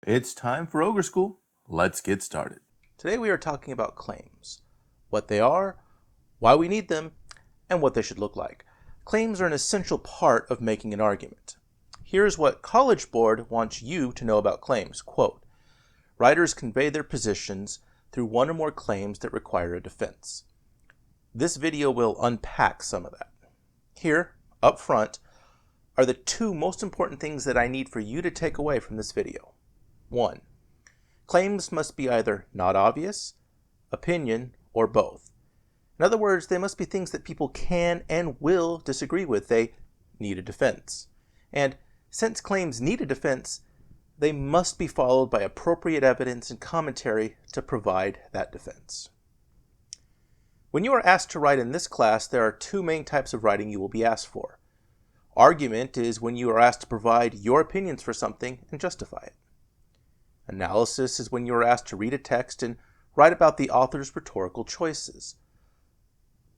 It's time for Ogre School. Let's get started. Today we are talking about claims, what they are, why we need them, and what they should look like. Claims are an essential part of making an argument. Here's what College Board wants you to know about claims. Quote, writers convey their positions through one or more claims that require a defense. This video will unpack some of that. Here, up front, are the two most important things that I need for you to take away from this video. 1. Claims must be either not obvious, opinion, or both. In other words, they must be things that people can and will disagree with. They need a defense. And since claims need a defense, they must be followed by appropriate evidence and commentary to provide that defense. When you are asked to write in this class, there are two main types of writing you will be asked for. Argument is when you are asked to provide your opinions for something and justify it. Analysis is when you are asked to read a text and write about the author's rhetorical choices.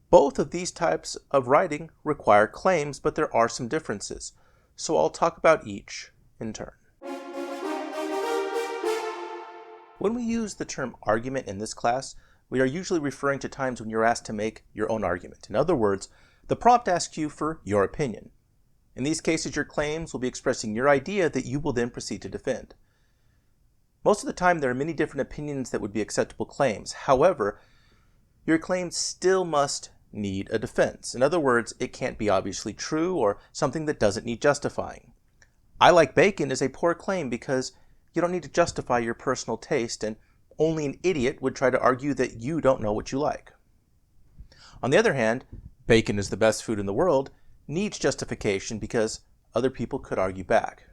Both of these types of writing require claims, but there are some differences, so I'll talk about each in turn. When we use the term argument in this class, we are usually referring to times when you're asked to make your own argument. In other words, the prompt asks you for your opinion. In these cases, your claims will be expressing your idea that you will then proceed to defend. Most of the time, there are many different opinions that would be acceptable claims. However, your claim still must need a defense. In other words, it can't be obviously true or something that doesn't need justifying. I like bacon is a poor claim because you don't need to justify your personal taste, and only an idiot would try to argue that you don't know what you like. On the other hand, bacon is the best food in the world needs justification because other people could argue back.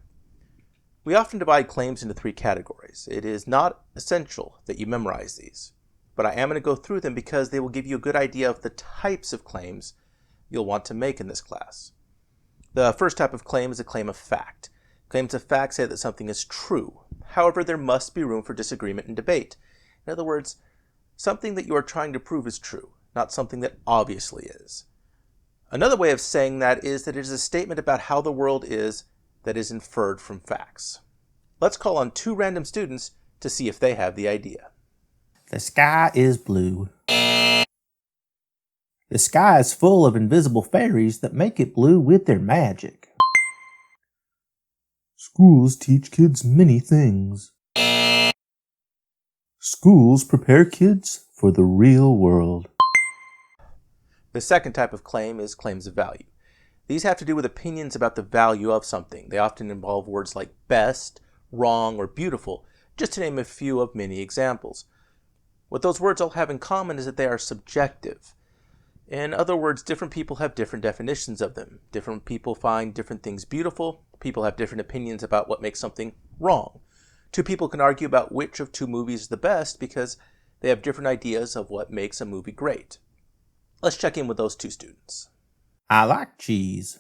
We often divide claims into three categories. It is not essential that you memorize these, but I am going to go through them because they will give you a good idea of the types of claims you'll want to make in this class. The first type of claim is a claim of fact. Claims of fact say that something is true. However, there must be room for disagreement and debate. In other words, something that you are trying to prove is true, not something that obviously is. Another way of saying that is that it is a statement about how the world is that is inferred from facts. Let's call on two random students to see if they have the idea. The sky is blue. The sky is full of invisible fairies that make it blue with their magic. Schools teach kids many things. Schools prepare kids for the real world. The second type of claim is claims of value. These have to do with opinions about the value of something. They often involve words like best, wrong, or beautiful, just to name a few of many examples. What those words all have in common is that they are subjective. In other words, different people have different definitions of them. Different people find different things beautiful. People have different opinions about what makes something wrong. Two people can argue about which of two movies is the best because they have different ideas of what makes a movie great. Let's check in with those two students. I like cheese.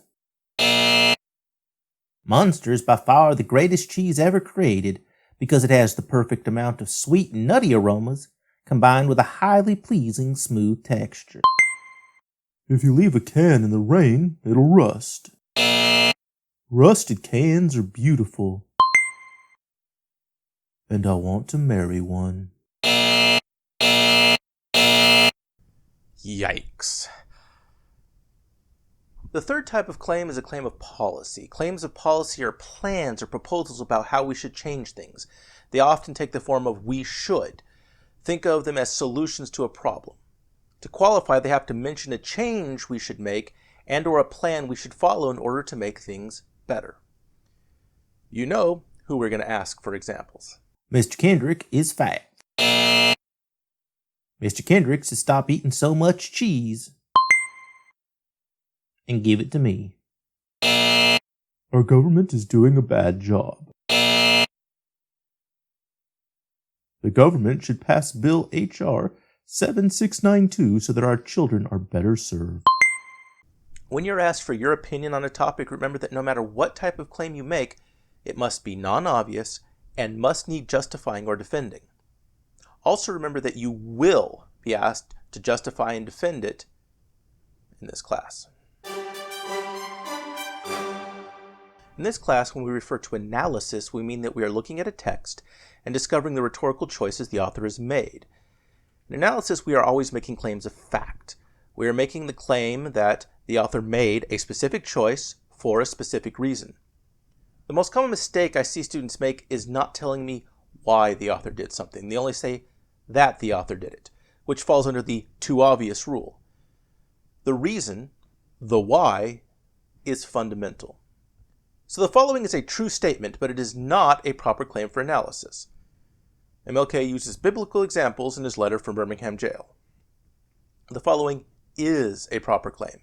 Munster is by far the greatest cheese ever created because it has the perfect amount of sweet and nutty aromas combined with a highly pleasing smooth texture. If you leave a can in the rain, it'll rust. Rusted cans are beautiful. And I want to marry one. Yikes. The third type of claim is a claim of policy. Claims of policy are plans or proposals about how we should change things. They often take the form of we should. Think of them as solutions to a problem. To qualify, they have to mention a change we should make and or a plan we should follow in order to make things better. You know who we're going to ask for examples. Mr. Kendrick is fat. Mr. Kendrick should stop eating so much cheese and give it to me. Our government is doing a bad job. The government should pass Bill H.R. 7692 so that our children are better served. When you're asked for your opinion on a topic, remember that no matter what type of claim you make, it must be non-obvious and must need justifying or defending. Also remember that you will be asked to justify and defend it in this class. In this class, when we refer to analysis, we mean that we are looking at a text and discovering the rhetorical choices the author has made. In analysis, we are always making claims of fact. We are making the claim that the author made a specific choice for a specific reason. The most common mistake I see students make is not telling me why the author did something. They only say that the author did it, which falls under the too obvious rule. The reason, the why, is fundamental. So the following is a true statement, but it is not a proper claim for analysis. MLK uses biblical examples in his letter from Birmingham jail. The following is a proper claim.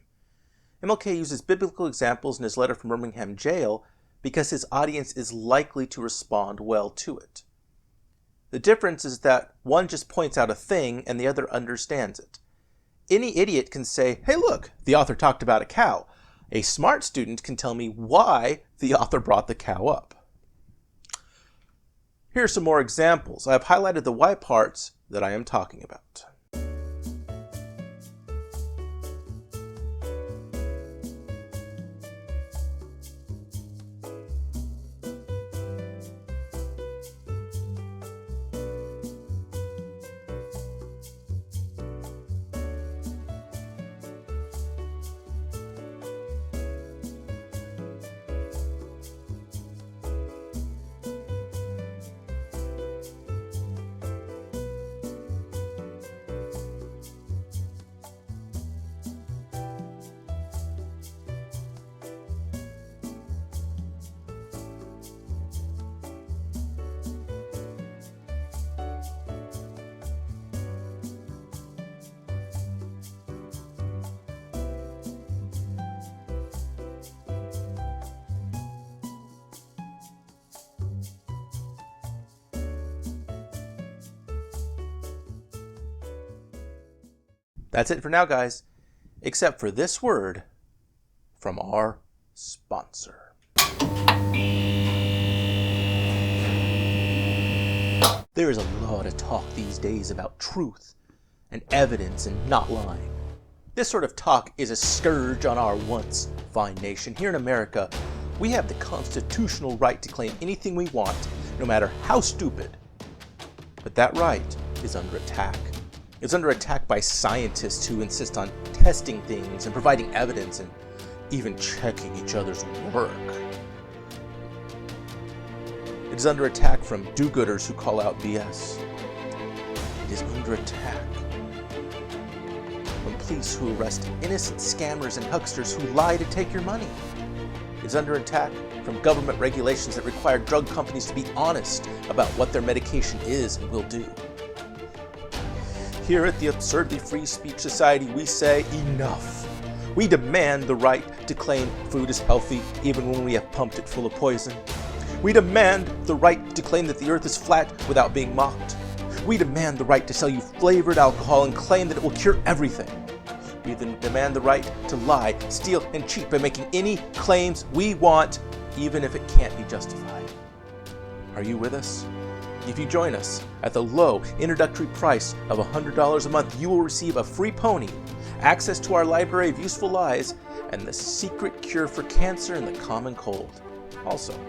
MLK uses biblical examples in his letter from Birmingham jail because his audience is likely to respond well to it. The difference is that one just points out a thing and the other understands it. Any idiot can say, "Hey look, the author talked about a cow." A smart student can tell me why the author brought the cow up. Here are some more examples. I have highlighted the why parts that I am talking about. That's it for now, guys, except for this word from our sponsor. There is a lot of talk these days about truth and evidence and not lying. This sort of talk is a scourge on our once fine nation. Here in America, we have the constitutional right to claim anything we want, no matter how stupid. But that right is under attack. It's under attack by scientists who insist on testing things and providing evidence and even checking each other's work. It is under attack from do-gooders who call out BS. It is under attack from police who arrest innocent scammers and hucksters who lie to take your money. It is under attack from government regulations that require drug companies to be honest about what their medication is and will do. Here at the Absurdly Free Speech Society, we say enough. We demand the right to claim food is healthy even when we have pumped it full of poison. We demand the right to claim that the earth is flat without being mocked. We demand the right to sell you flavored alcohol and claim that it will cure everything. We then demand the right to lie, steal, and cheat by making any claims we want, even if it can't be justified. Are you with us? If you join us at the low introductory price of $100 a month, you will receive a free pony, access to our library of useful lies, and the secret cure for cancer and the common cold. Also,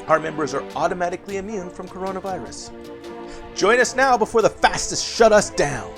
our members are automatically immune from coronavirus. Join us now before the fastest shut us down.